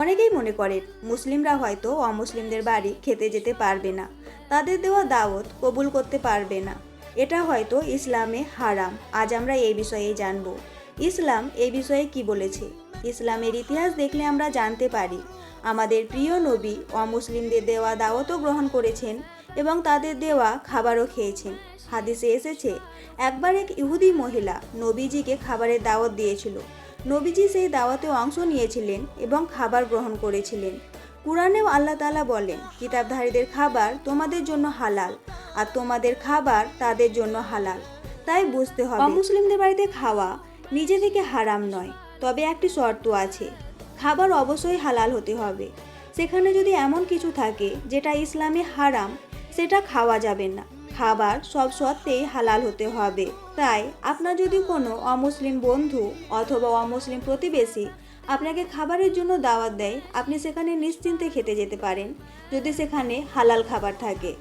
অনেকেই মনে করেন মুসলিমরা হয়তো অমুসলিমদের বাড়ি খেতে যেতে পারবে না, তাদের দেওয়া দাওয়াত কবুল করতে পারবে না। এটা হয়তো ইসলামে হারাম। আজ আমরা এই বিষয়ে জানব ইসলাম এই বিষয়ে কি বলেছে। ইসলামের ইতিহাস দেখলে আমরা জানতে পারি আমাদের প্রিয় নবী অমুসলিমদের দেওয়া দাওয়াতও গ্রহণ করেছেন এবং তাদের দেওয়া খাবারও খেয়েছেন। হাদিসে এসেছে, একবার এক ইহুদি মহিলা নবীজিকে খাবারের দাওয়াত দিয়েছিল। নবীজি সেই দাওয়াতে অংশ নিয়েছিলেন এবং খাবার গ্রহণ করেছিলেন। কুরআনেও আল্লাহ তাআলা বলেন, কিতাবধারীদের খাবার তোমাদের জন্য হালাল আর তোমাদের খাবার তাদের জন্য হালাল। তাই বুঝতে হবে অমুসলিমদের বাড়িতে খাওয়া নিজে থেকে হারাম নয়, তবে একটি শর্ত আছে, খাবার অবশ্যই হালাল হতে হবে। সেখানে যদি এমন কিছু থাকে যেটা ইসলামে হারাম, সেটা খাওয়া যাবে না। খাবার সব শর্তেই হালাল হতে হবে। তাই আপনার যদি কোনো অমুসলিম বন্ধু অথবা অমুসলিম প্রতিবেশী আপনাকে খাবারের জন্য দাওয়াত দেয়, আপনি সেখানে নিশ্চিন্তে খেতে যেতে পারেন, যদি সেখানে হালাল খাবার থাকে।